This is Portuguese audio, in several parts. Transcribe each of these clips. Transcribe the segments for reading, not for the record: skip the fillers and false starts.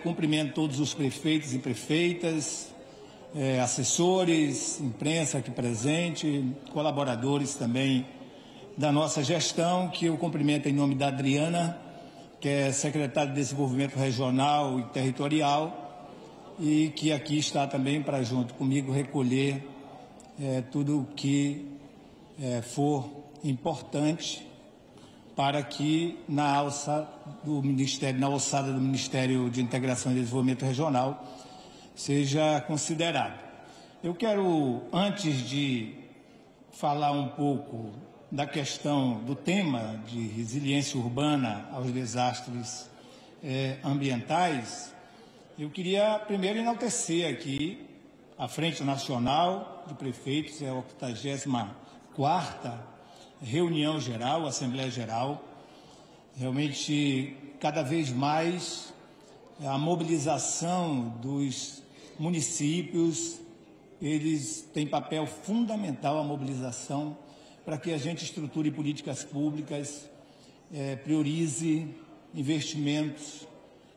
Cumprimento todos os prefeitos e prefeitas, assessores, imprensa aqui presente, colaboradores também da nossa gestão, que eu cumprimento em nome da Adriana, que é secretária de Desenvolvimento Regional e Territorial, e que aqui está também para, junto comigo, recolher tudo o que for importante para que na alçada do Ministério de Integração e Desenvolvimento Regional seja considerado. Eu quero, antes de falar um pouco da questão do tema de resiliência urbana aos desastres ambientais, eu queria primeiro enaltecer aqui a Frente Nacional de Prefeitos, a 84ª reunião geral, Assembleia Geral. Realmente, cada vez mais, a mobilização dos municípios, eles têm papel fundamental, a mobilização, para que a gente estruture políticas públicas, priorize investimentos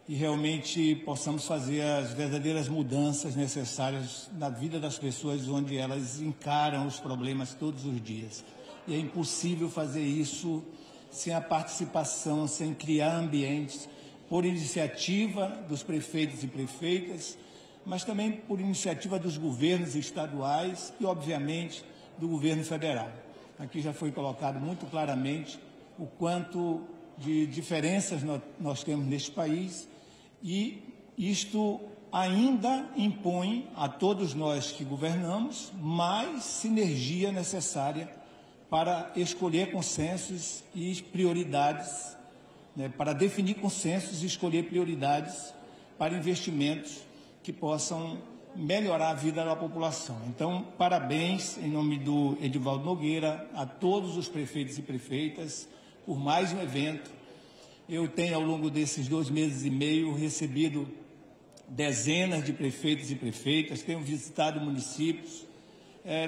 e realmente possamos fazer as verdadeiras mudanças necessárias na vida das pessoas, onde elas encaram os problemas todos os dias. E é impossível fazer isso sem a participação, sem criar ambientes, por iniciativa dos prefeitos e prefeitas, mas também por iniciativa dos governos estaduais e, obviamente, do governo federal. Aqui já foi colocado muito claramente o quanto de diferenças nós temos neste país, e isto ainda impõe a todos nós que governamos mais sinergia necessária para escolher consensos e prioridades, para definir consensos e escolher prioridades para investimentos que possam melhorar a vida da população. Então, parabéns, em nome do Edivaldo Nogueira, a todos os prefeitos e prefeitas por mais um evento. Eu tenho, ao longo desses 2 meses e meio, recebido dezenas de prefeitos e prefeitas, tenho visitado municípios.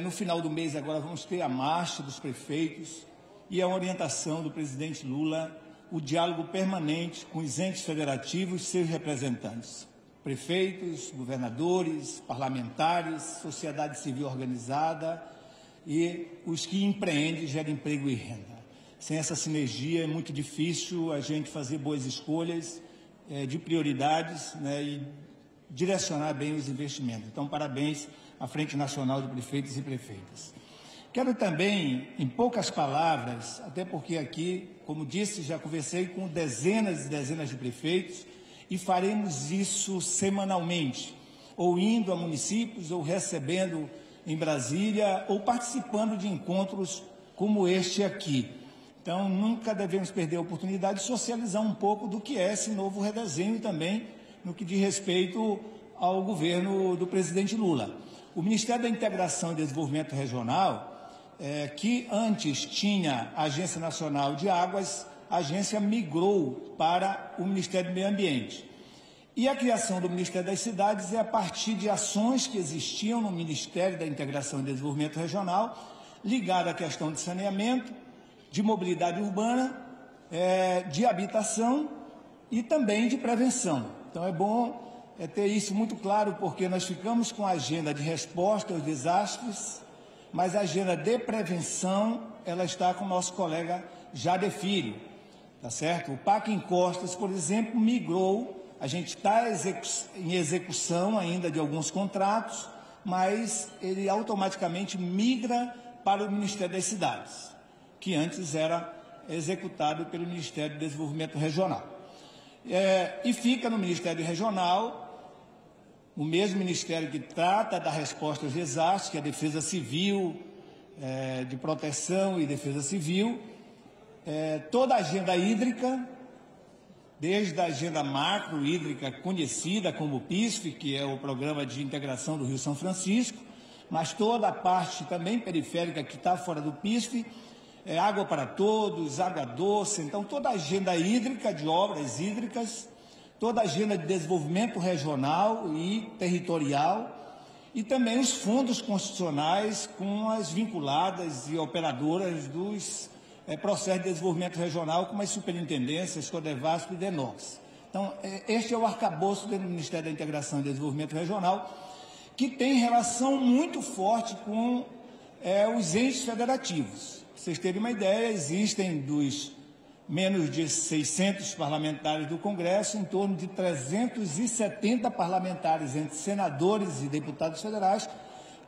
No final do mês agora vamos ter a marcha dos prefeitos e a orientação do presidente Lula, o diálogo permanente com os entes federativos e seus representantes, prefeitos, governadores, parlamentares, sociedade civil organizada e os que empreendem, geram emprego e renda. Sem essa sinergia é muito difícil a gente fazer boas escolhas de prioridades, e direcionar bem os investimentos. Então, parabéns à Frente Nacional de Prefeitos e Prefeitas. Quero também, em poucas palavras, até porque aqui, como disse, já conversei com dezenas e dezenas de prefeitos e faremos isso semanalmente, ou indo a municípios, ou recebendo em Brasília, ou participando de encontros como este aqui. Então, nunca devemos perder a oportunidade de socializar um pouco do que é esse novo redesenho também, no que diz respeito ao governo do presidente Lula. O Ministério da Integração e Desenvolvimento Regional, que antes tinha a Agência Nacional de Águas, a agência migrou para o Ministério do Meio Ambiente. E a criação do Ministério das Cidades é a partir de ações que existiam no Ministério da Integração e Desenvolvimento Regional, ligada à questão de saneamento, de mobilidade urbana, de habitação e também de prevenção. Então, é bom ter isso muito claro, porque nós ficamos com a agenda de resposta aos desastres, mas a agenda de prevenção, ela está com o nosso colega Jader Filho, tá certo? O PAC Encostas, por exemplo, migrou, a gente está em execução ainda de alguns contratos, mas ele automaticamente migra para o Ministério das Cidades, que antes era executado pelo Ministério do Desenvolvimento Regional. E fica no Ministério Regional, o mesmo ministério que trata da resposta aos desastres, que é a Defesa Civil, de Proteção e Defesa Civil, toda a agenda hídrica, desde a agenda macro hídrica conhecida como o PISF, que é o Programa de Integração do Rio São Francisco, mas toda a parte também periférica que está fora do PISF, água para todos, água doce, então toda a agenda hídrica, de obras hídricas, toda a agenda de desenvolvimento regional e territorial, e também os fundos constitucionais com as vinculadas e operadoras dos processos de desenvolvimento regional, como as superintendências, Codevasf e Denox. Então, este é o arcabouço do Ministério da Integração e Desenvolvimento Regional, que tem relação muito forte com os entes federativos. Para vocês terem uma ideia, existem dos menos de 600 parlamentares do Congresso, em torno de 370 parlamentares, entre senadores e deputados federais,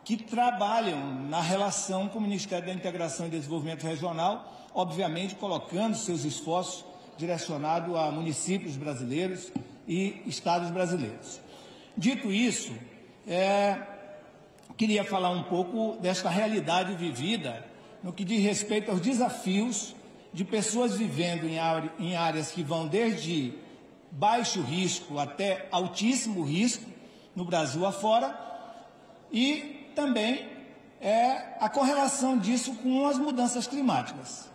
que trabalham na relação com o Ministério da Integração e Desenvolvimento Regional, obviamente colocando seus esforços direcionados a municípios brasileiros e estados brasileiros. Dito isso, queria falar um pouco desta realidade vivida no que diz respeito aos desafios de pessoas vivendo em áreas que vão desde baixo risco até altíssimo risco no Brasil afora, e também a correlação disso com as mudanças climáticas,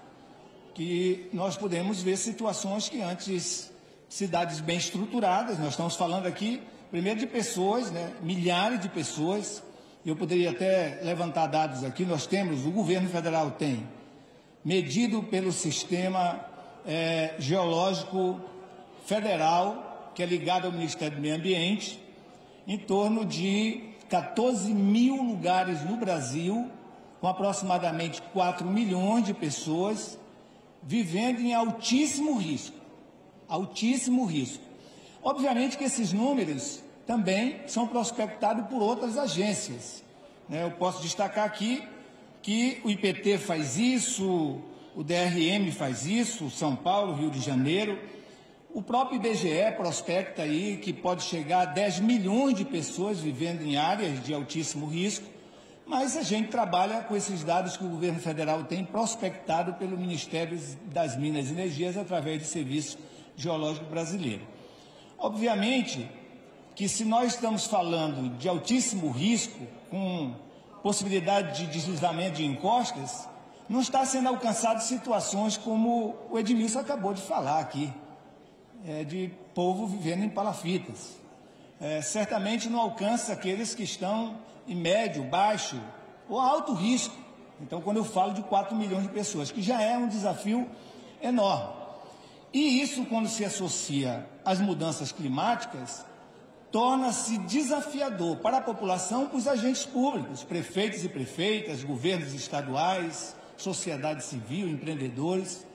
que nós podemos ver situações que antes, cidades bem estruturadas, nós estamos falando aqui primeiro de pessoas, milhares de pessoas. Eu poderia até levantar dados aqui. Nós temos, o governo federal tem, medido pelo sistema geológico federal, que é ligado ao Ministério do Meio Ambiente, em torno de 14 mil lugares no Brasil, com aproximadamente 4 milhões de pessoas vivendo em altíssimo risco. Altíssimo risco. Obviamente que esses números também são prospectados por outras agências. Eu posso destacar aqui que o IPT faz isso, o DRM faz isso, São Paulo, Rio de Janeiro. O próprio IBGE prospecta aí que pode chegar a 10 milhões de pessoas vivendo em áreas de altíssimo risco, mas a gente trabalha com esses dados que o governo federal tem prospectado pelo Ministério das Minas e Energias através do Serviço Geológico Brasileiro. Obviamente que se nós estamos falando de altíssimo risco, com possibilidade de deslizamento de encostas, não está sendo alcançado situações como o Edmilson acabou de falar aqui, de povo vivendo em palafitas. Certamente não alcança aqueles que estão em médio, baixo ou alto risco. Então, quando eu falo de 4 milhões de pessoas, que já é um desafio enorme. E isso, quando se associa às mudanças climáticas, torna-se desafiador para a população, para os agentes públicos, prefeitos e prefeitas, governos estaduais, sociedade civil, empreendedores.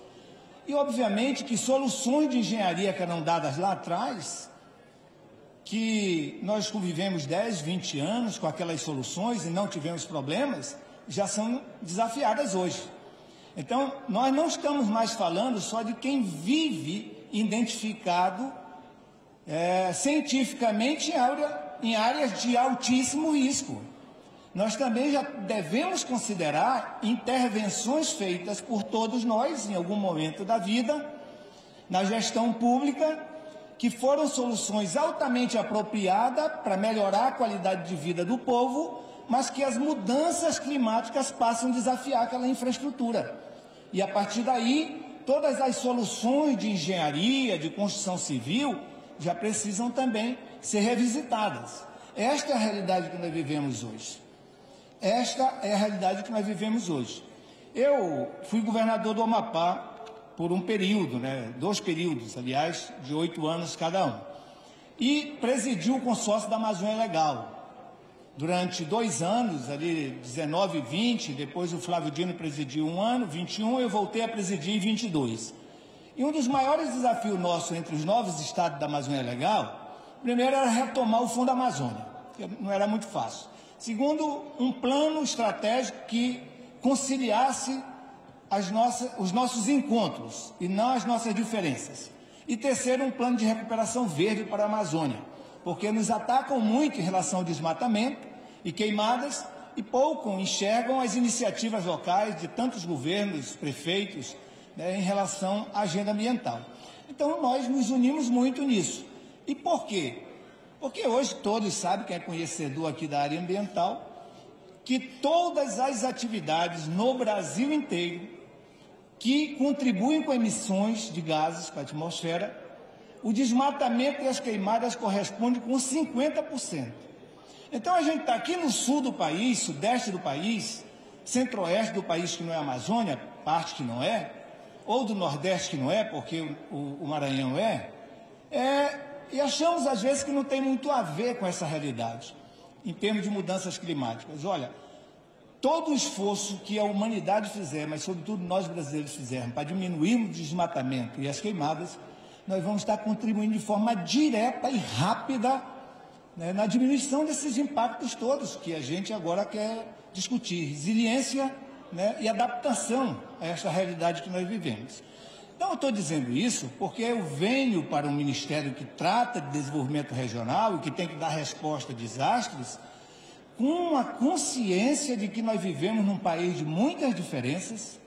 E, obviamente, que soluções de engenharia que eram dadas lá atrás, que nós convivemos 10, 20 anos com aquelas soluções e não tivemos problemas, já são desafiadas hoje. Então, nós não estamos mais falando só de quem vive identificado cientificamente em áreas de altíssimo risco. Nós também já devemos considerar intervenções feitas por todos nós, em algum momento da vida, na gestão pública, que foram soluções altamente apropriadas para melhorar a qualidade de vida do povo, mas que as mudanças climáticas passam a desafiar aquela infraestrutura. E, a partir daí, todas as soluções de engenharia, de construção civil, já precisam também ser revisitadas. Esta é a realidade que nós vivemos hoje. Esta é a realidade que nós vivemos hoje. Eu fui governador do Amapá por um período, 2 períodos, aliás, de 8 anos cada um. E presidi o consórcio da Amazônia Legal. Durante 2 anos, ali 19 e 20, depois o Flávio Dino presidiu 1 ano, 21, eu voltei a presidir em 22. E um dos maiores desafios nossos entre os novos estados da Amazônia Legal, primeiro era retomar o Fundo Amazônia, que não era muito fácil. Segundo, um plano estratégico que conciliasse os nossos encontros e não as nossas diferenças. E terceiro, um plano de recuperação verde para a Amazônia, porque nos atacam muito em relação ao desmatamento e queimadas e pouco enxergam as iniciativas locais de tantos governos, prefeitos, em relação à agenda ambiental. Então, nós nos unimos muito nisso. E por quê? Porque hoje todos sabem, quem é conhecedor aqui da área ambiental, que todas as atividades no Brasil inteiro que contribuem com emissões de gases para a atmosfera, o desmatamento e as queimadas correspondem com 50%. Então, a gente está aqui no sul do país, sudeste do país, centro-oeste do país, que não é Amazônia, parte que não é, ou do nordeste que não é, porque o Maranhão é, E achamos, às vezes, que não tem muito a ver com essa realidade, em termos de mudanças climáticas. Olha, todo o esforço que a humanidade fizer, mas sobretudo nós brasileiros fizermos, para diminuirmos o desmatamento e as queimadas, nós vamos estar contribuindo de forma direta e rápida, né, na diminuição desses impactos todos que a gente agora quer discutir. Resiliência, né, e adaptação a esta realidade que nós vivemos. Então, eu estou dizendo isso porque eu venho para um ministério que trata de desenvolvimento regional e que tem que dar resposta a desastres, com uma consciência de que nós vivemos num país de muitas diferenças,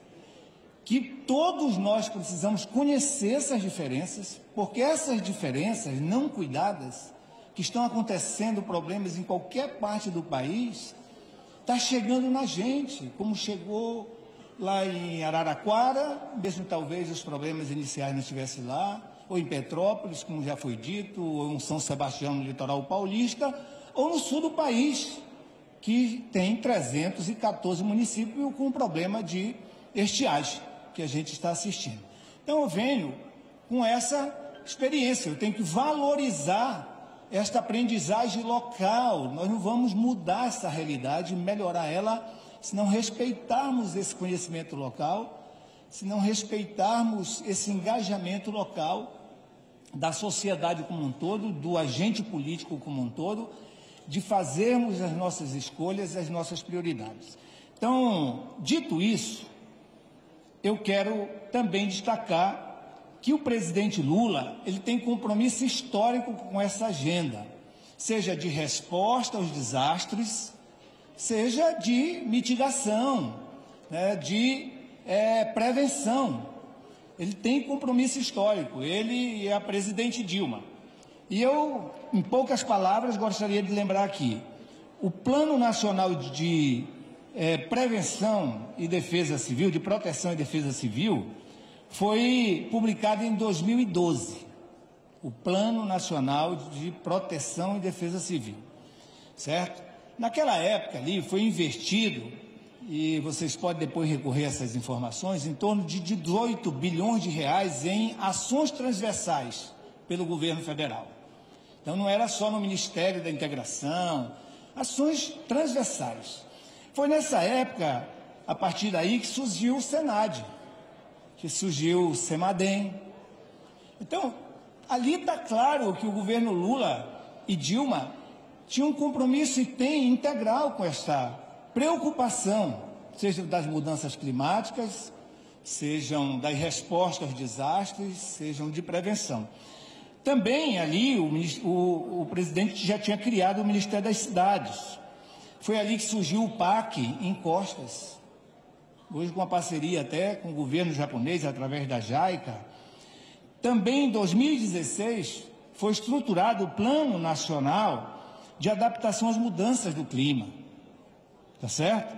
que todos nós precisamos conhecer essas diferenças, porque essas diferenças não cuidadas, que estão acontecendo problemas em qualquer parte do país, está chegando na gente, como chegou lá em Araraquara, mesmo talvez os problemas iniciais não estivessem lá, ou em Petrópolis, como já foi dito, ou em São Sebastião, no litoral paulista, ou no sul do país, que tem 314 municípios com problema de estiagem, que a gente está assistindo. Então, eu venho com essa experiência, eu tenho que valorizar esta aprendizagem local. Nós não vamos mudar essa realidade, melhorar ela, se não respeitarmos esse conhecimento local, se não respeitarmos esse engajamento local da sociedade como um todo, do agente político como um todo, de fazermos as nossas escolhas, as nossas prioridades. Então, dito isso, eu quero também destacar que o presidente Lula, ele tem compromisso histórico com essa agenda, seja de resposta aos desastres, seja de mitigação, né, de prevenção. Ele tem compromisso histórico, ele e a presidente Dilma. E eu, em poucas palavras, gostaria de lembrar aqui, o Plano Nacional de Prevenção e Defesa Civil, de Proteção e Defesa Civil, foi publicado em 2012, o Plano Nacional de Proteção e Defesa Civil, certo? Naquela época ali foi investido, e vocês podem depois recorrer a essas informações, em torno de 18 bilhões de reais em ações transversais pelo governo federal. Então não era só no Ministério da Integração, ações transversais. Foi nessa época, a partir daí, que surgiu o SENADE, que surgiu o SEMADEM. Então, ali está claro que o governo Lula e Dilma tinham um compromisso e tem integral com essa preocupação, seja das mudanças climáticas, sejam das respostas aos desastres, sejam de prevenção. Também ali o presidente já tinha criado o Ministério das Cidades. Foi ali que surgiu o PAC em Costas, hoje com uma parceria até com o governo japonês, através da JICA. Também em 2016 foi estruturado o Plano Nacional de Adaptação às Mudanças do Clima. Tá certo?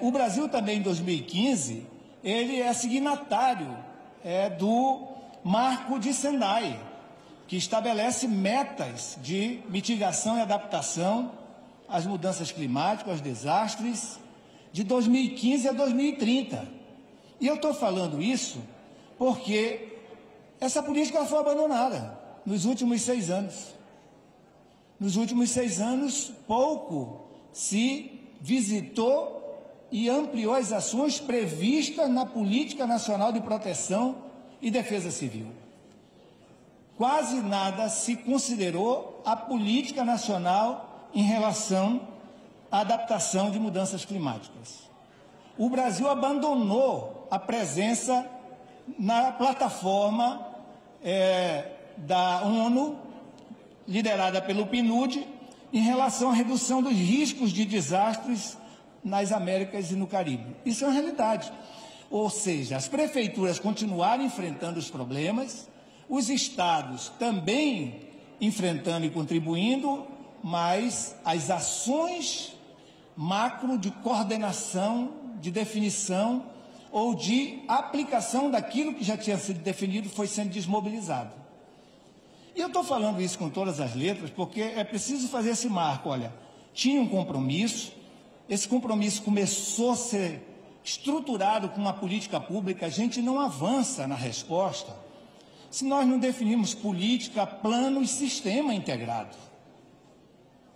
O Brasil também, em 2015, ele é signatário do Marco de Sendai, que estabelece metas de mitigação e adaptação às mudanças climáticas, aos desastres, de 2015 a 2030. E eu estou falando isso porque essa política foi abandonada nos últimos 6 anos. Nos últimos 6 anos, pouco se visitou e ampliou as ações previstas na Política Nacional de Proteção e Defesa Civil. Quase nada se considerou a política nacional em relação à adaptação de mudanças climáticas. O Brasil abandonou a presença na plataforma da ONU, liderada pelo PNUD, em relação à redução dos riscos de desastres nas Américas e no Caribe. Isso é uma realidade. Ou seja, as prefeituras continuaram enfrentando os problemas, os estados também enfrentando e contribuindo, mas as ações macro de coordenação, de definição ou de aplicação daquilo que já tinha sido definido foi sendo desmobilizado. E eu estou falando isso com todas as letras porque é preciso fazer esse marco. Olha, tinha um compromisso, esse compromisso começou a ser estruturado com uma política pública, a gente não avança na resposta se nós não definirmos política, plano e sistema integrado.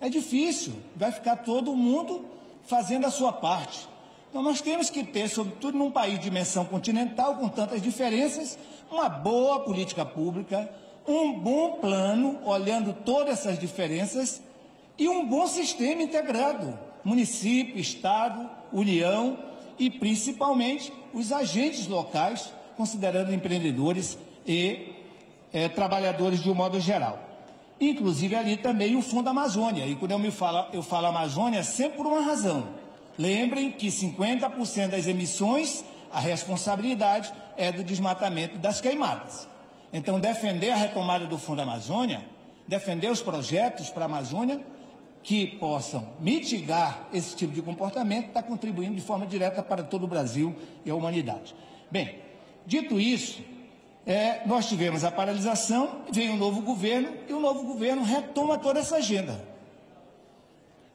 É difícil, vai ficar todo mundo fazendo a sua parte. Então, nós temos que ter, sobretudo num país de dimensão continental, com tantas diferenças, uma boa política pública, um bom plano, olhando todas essas diferenças, e um bom sistema integrado, município, Estado, União e, principalmente, os agentes locais, considerando empreendedores e trabalhadores de um modo geral. Inclusive, ali também o Fundo Amazônia. E quando eu falo Amazônia, sempre por uma razão. Lembrem que 50% das emissões, a responsabilidade é do desmatamento e das queimadas. Então, defender a retomada do Fundo Amazônia, defender os projetos para a Amazônia que possam mitigar esse tipo de comportamento, está contribuindo de forma direta para todo o Brasil e a humanidade. Bem, dito isso, nós tivemos a paralisação, veio um novo governo, e o novo governo retoma toda essa agenda.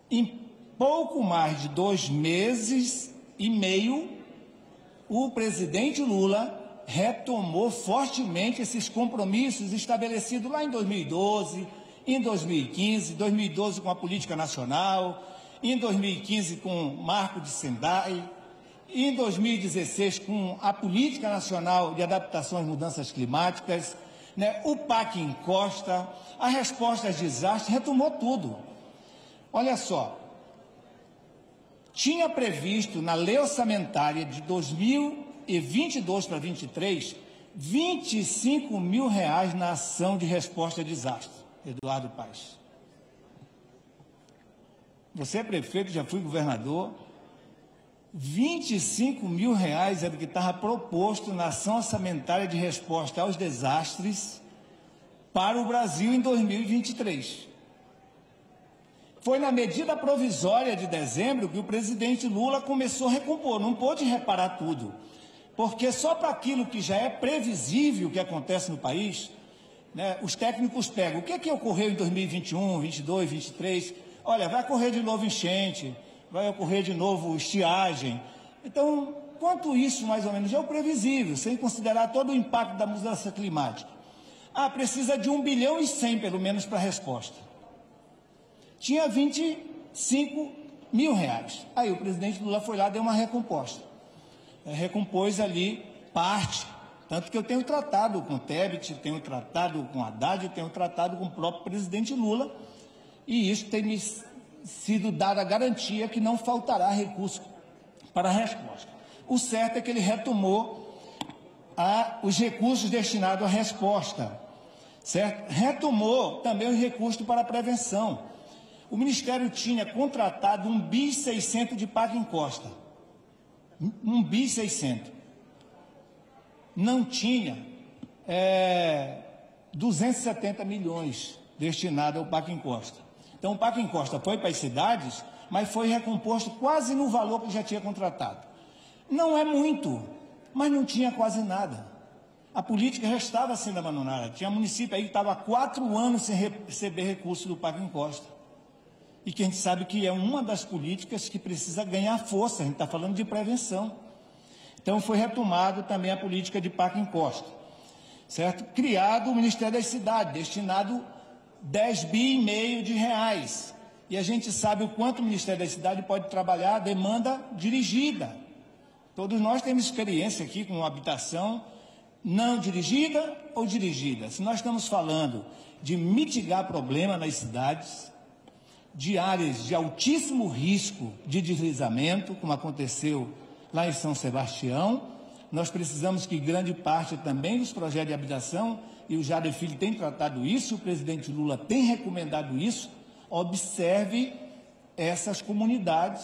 Em pouco mais de 2 meses e meio, o presidente Lula retomou fortemente esses compromissos estabelecidos lá em 2012, em 2015, 2012 com a política nacional, em 2015 com o Marco de Sendai, em 2016 com a Política Nacional de Adaptação às Mudanças Climáticas, o PAC em Costa, a resposta aos desastres, retomou tudo. Olha só, tinha previsto na lei orçamentária de 2022 para 2023, R$25 mil na ação de resposta a desastre. Eduardo Paes. Você é prefeito, já fui governador. R$25 mil era o que estava proposto na ação orçamentária de resposta aos desastres para o Brasil em 2023. Foi na medida provisória de dezembro que o presidente Lula começou a recompor, não pôde reparar tudo, porque só para aquilo que já é previsível que acontece no país, os técnicos pegam, o que ocorreu em 2021, 22, 23, olha, vai ocorrer de novo enchente, vai ocorrer de novo estiagem. Então, quanto isso, mais ou menos, é o previsível, sem considerar todo o impacto da mudança climática. Precisa de 1 bilhão e 100, pelo menos, para a resposta. Tinha R$25 mil. Aí o presidente Lula foi lá e deu uma recomposta. Recompôs ali parte, tanto que eu tenho tratado com o Tebet, tenho tratado com o Haddad, tenho tratado com o próprio presidente Lula, e isso tem me sido dada a garantia que não faltará recurso para a resposta. O certo é que ele retomou os recursos destinados à resposta, certo? Retomou também os recursos para a prevenção. O Ministério tinha contratado 1 bi e 600 de PAC em Costa. 1 bi e 600. Não tinha 270 milhões destinados ao PAC em Costa. Então, o PAC em Costa foi para as cidades, mas foi recomposto quase no valor que já tinha contratado. Não é muito, mas não tinha quase nada. A política já estava sendo abandonada. Tinha município aí que estava há 4 anos sem receber recursos do PAC em Costa. E que a gente sabe que é uma das políticas que precisa ganhar força. A gente está falando de prevenção. Então, foi retomado também a política de PAC em Costa, certo? Criado o Ministério das Cidades, destinado 10,5 bi de reais. E a gente sabe o quanto o Ministério da Cidade pode trabalhar a demanda dirigida. Todos nós temos experiência aqui com habitação não dirigida ou dirigida. Se nós estamos falando de mitigar problema nas cidades, de áreas de altíssimo risco de deslizamento, como aconteceu lá em São Sebastião, nós precisamos que grande parte também dos projetos de habitação, e o Jader Filho tem tratado isso, o presidente Lula tem recomendado isso, observe essas comunidades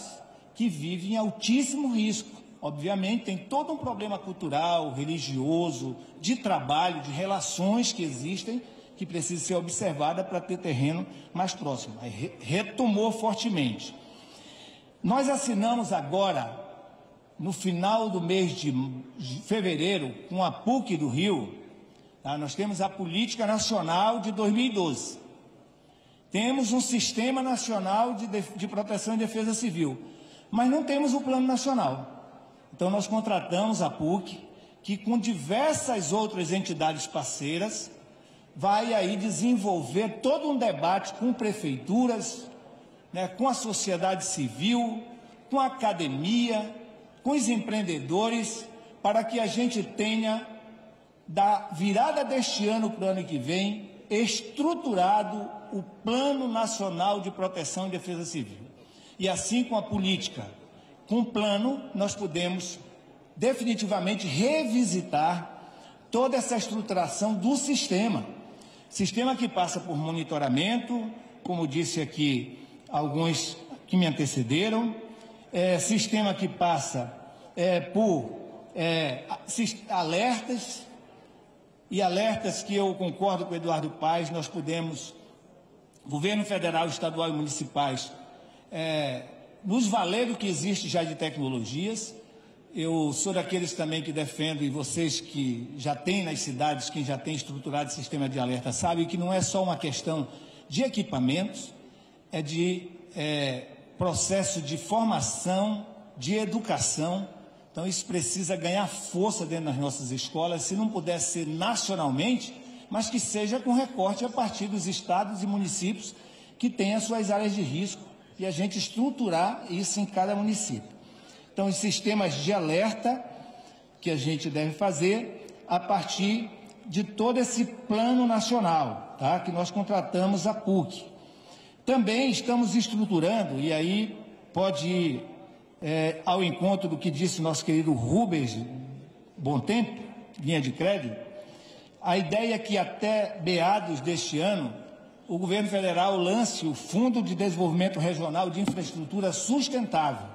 que vivem em altíssimo risco. Obviamente, tem todo um problema cultural, religioso, de trabalho, de relações que existem, que precisa ser observada para ter terreno mais próximo. Aí, retomou fortemente. Nós assinamos agora, no final do mês de fevereiro, com a PUC do Rio, nós temos a Política Nacional de 2012. Temos um Sistema Nacional de Proteção e Defesa Civil, mas não temos o Plano Nacional. Então, nós contratamos a PUC, que com diversas outras entidades parceiras vai aí desenvolver todo um debate com prefeituras, né, com a sociedade civil, com a academia, com os empreendedores, para que a gente tenha, da virada deste ano para o ano que vem, estruturado o Plano Nacional de Proteção e Defesa Civil. E assim, com a política, com o plano, nós podemos definitivamente revisitar toda essa estruturação do sistema. Sistema que passa por monitoramento, como disse aqui alguns que me antecederam, sistema que passa por alertas, e alertas que eu concordo com o Eduardo Paes, nós podemos, governo federal, estadual e municipais, nos valer do que existe já de tecnologias. Eu sou daqueles também que defendo, e vocês que já têm nas cidades, quem já tem estruturado sistema de alerta, sabem que não é só uma questão de equipamentos, é de processo de formação, de educação. Então, isso precisa ganhar força dentro das nossas escolas, se não puder ser nacionalmente, mas que seja com recorte a partir dos estados e municípios que têm as suas áreas de risco, e a gente estruturar isso em cada município. Então, os sistemas de alerta que a gente deve fazer a partir de todo esse plano nacional, tá? Que nós contratamos a PUC. Também estamos estruturando, e aí pode ir ao encontro do que disse nosso querido Rubens Bontempo, linha de crédito, a ideia é que até meados deste ano o governo federal lance o Fundo de Desenvolvimento Regional de Infraestrutura Sustentável.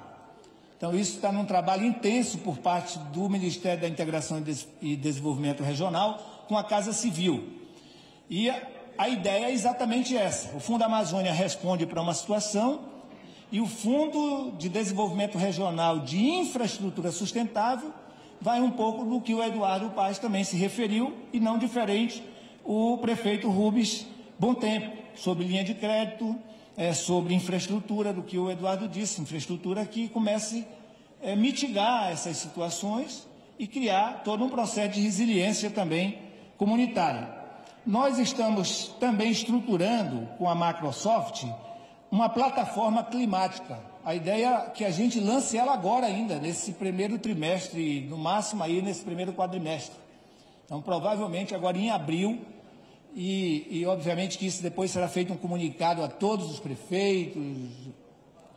Então, isso está num trabalho intenso por parte do Ministério da Integração e Desenvolvimento Regional com a Casa Civil. E a ideia é exatamente essa. O Fundo Amazônia responde para uma situação e o Fundo de Desenvolvimento Regional de Infraestrutura Sustentável vai um pouco do que o Eduardo Paes também se referiu, e não diferente o prefeito Rubens Bontempo, sobre linha de crédito, sobre infraestrutura, do que o Eduardo disse, infraestrutura que comece a mitigar essas situações e criar todo um processo de resiliência também comunitária. Nós estamos também estruturando com a Microsoft uma plataforma climática. A ideia é que a gente lance ela agora ainda, nesse primeiro trimestre, no máximo aí nesse primeiro quadrimestre. Então, provavelmente agora em abril, e obviamente que isso depois será feito um comunicado a todos os prefeitos,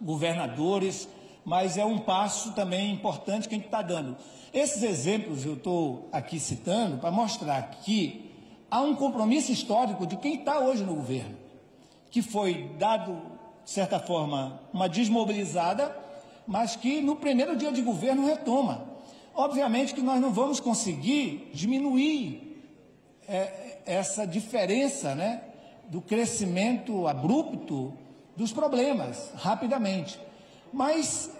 governadores, mas é um passo também importante que a gente está dando. Esses exemplos eu estou aqui citando para mostrar que há um compromisso histórico de quem está hoje no governo, que foi dado, de certa forma, uma desmobilizada, mas que no primeiro dia de governo retoma. Obviamente que nós não vamos conseguir diminuir essa diferença, né, do crescimento abrupto dos problemas, rapidamente. Mas,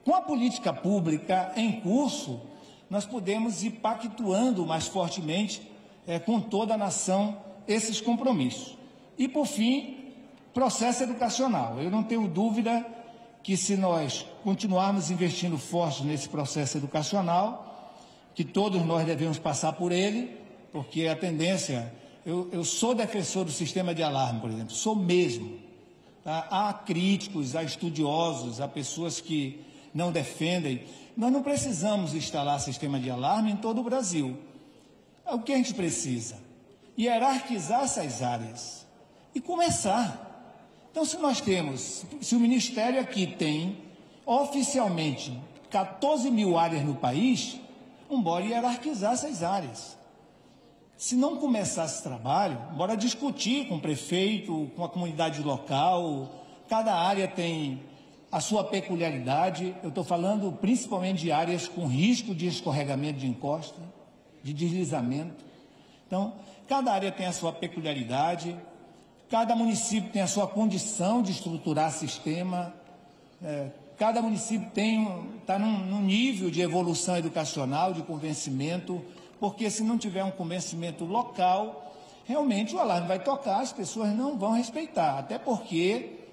com a política pública em curso, nós podemos ir pactuando mais fortemente com toda a nação esses compromissos. E, por fim, processo educacional. Eu não tenho dúvida que, se nós continuarmos investindo forte nesse processo educacional, que todos nós devemos passar por ele, porque a tendência... Eu sou defensor do sistema de alarme, por exemplo, sou mesmo. Tá? Há críticos, há estudiosos, há pessoas que não defendem. Nós não precisamos instalar sistema de alarme em todo o Brasil. O que a gente precisa? Hierarquizar essas áreas e começar. Então, se o Ministério aqui tem oficialmente 14 mil áreas no país, bora hierarquizar essas áreas. Se não começar esse trabalho, bora discutir com o prefeito, com a comunidade local. Cada área tem a sua peculiaridade. Eu estou falando principalmente de áreas com risco de escorregamento de encosta, de deslizamento. Então, cada área tem a sua peculiaridade, cada município tem a sua condição de estruturar sistema, cada município está num nível de evolução educacional, de convencimento, porque se não tiver um convencimento local, realmente o alarme vai tocar, as pessoas não vão respeitar, até porque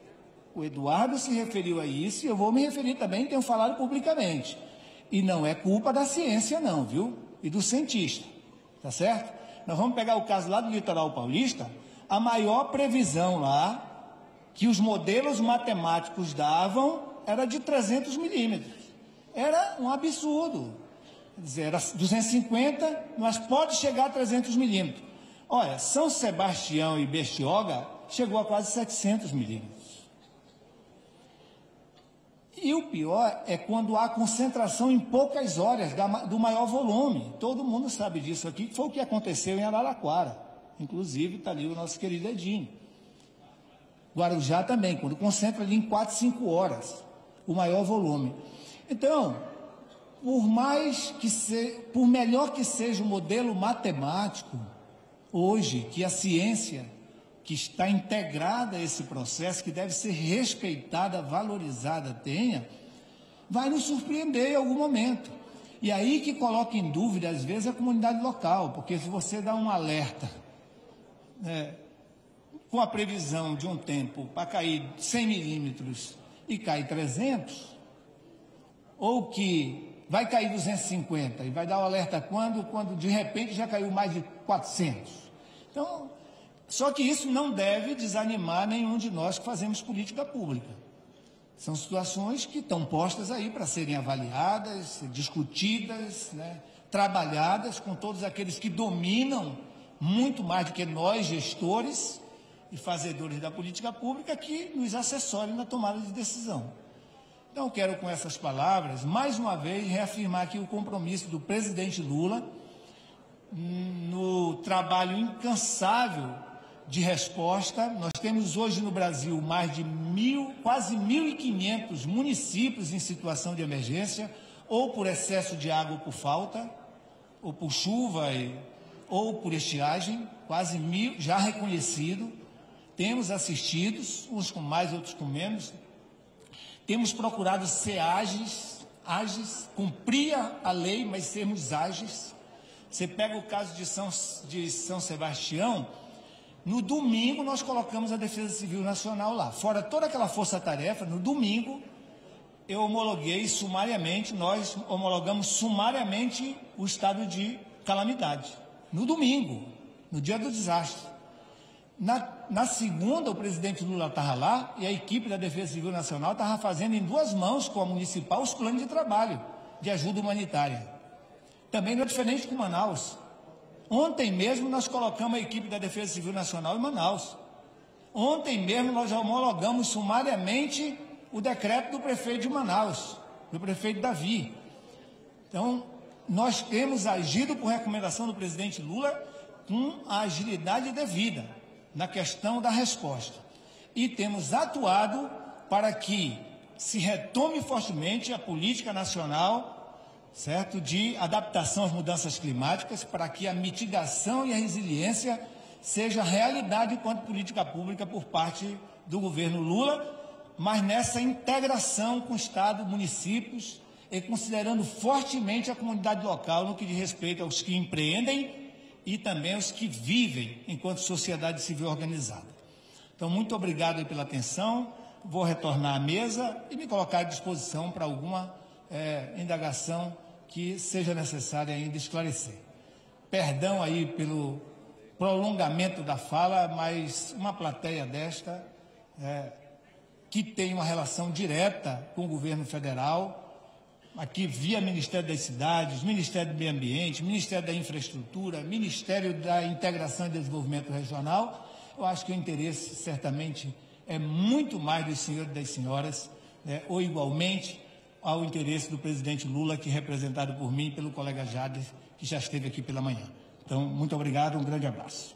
o Eduardo se referiu a isso e eu vou me referir também, tenho falado publicamente. E não é culpa da ciência não, viu? E do cientista, tá certo? Nós vamos pegar o caso lá do litoral paulista, a maior previsão lá, que os modelos matemáticos davam, era de 300 milímetros. Era um absurdo. Quer dizer, era 250, mas pode chegar a 300 milímetros. Olha, São Sebastião e Bertioga chegou a quase 700 milímetros. E o pior é quando há concentração em poucas horas do maior volume. Todo mundo sabe disso aqui, que foi o que aconteceu em Araraquara. Inclusive, está ali o nosso querido Edinho. Guarujá também, quando concentra ali em 4, 5 horas, o maior volume. Então, por melhor que seja o modelo matemático, hoje, que a ciência, que está integrada a esse processo, que deve ser respeitada, valorizada, tenha, vai nos surpreender em algum momento. E aí que coloca em dúvida, às vezes, a comunidade local, porque se você dá um alerta, com a previsão de um tempo para cair 100 milímetros e cai 300, ou que vai cair 250 e vai dar o alerta quando de repente já caiu mais de 400. Então, só que isso não deve desanimar nenhum de nós que fazemos política pública. São situações que estão postas aí para serem avaliadas, discutidas, trabalhadas com todos aqueles que dominam muito mais do que nós, gestores e fazedores da política pública, que nos assessorem na tomada de decisão. Então, quero com essas palavras, mais uma vez, reafirmar aqui o compromisso do presidente Lula no trabalho incansável de resposta. Nós temos hoje no Brasil mais de quase 1.500 municípios em situação de emergência, ou por excesso de água ou por falta, ou por chuva ou por estiagem, quase 1.000 já reconhecido. Temos assistidos, uns com mais, outros com menos. Temos procurado ser ágeis, cumprir a lei, mas sermos ágeis. Você pega o caso de São Sebastião, no domingo nós colocamos a Defesa Civil Nacional lá. Fora toda aquela força-tarefa, no domingo eu homologuei sumariamente, nós homologamos sumariamente o estado de calamidade. No domingo, no dia do desastre. Na segunda, o presidente Lula estava lá e a equipe da Defesa Civil Nacional estava fazendo em 2 mãos com a municipal os planos de trabalho de ajuda humanitária. Também não é diferente com Manaus. Ontem mesmo nós colocamos a equipe da Defesa Civil Nacional em Manaus. Ontem mesmo nós homologamos sumariamente o decreto do prefeito de Manaus, do prefeito Davi. Então, nós temos agido por recomendação do presidente Lula com a agilidade devida na questão da resposta. E temos atuado para que se retome fortemente a política nacional, certo, de adaptação às mudanças climáticas, para que a mitigação e a resiliência seja realidade enquanto política pública por parte do governo Lula, mas nessa integração com o Estado, municípios, e considerando fortemente a comunidade local no que diz respeito aos que empreendem e também aos que vivem enquanto sociedade civil organizada. Então, muito obrigado pela atenção. Vou retornar à mesa e me colocar à disposição para alguma indagação que seja necessária ainda esclarecer. Perdão aí pelo prolongamento da fala, mas uma plateia desta, que tem uma relação direta com o governo federal, aqui via Ministério das Cidades, Ministério do Meio Ambiente, Ministério da Infraestrutura, Ministério da Integração e Desenvolvimento Regional, eu acho que o interesse certamente é muito mais dos senhores e das senhoras, ou igualmente ao interesse do presidente Lula, que é representado por mim e pelo colega Jader, que já esteve aqui pela manhã. Então, muito obrigado, um grande abraço.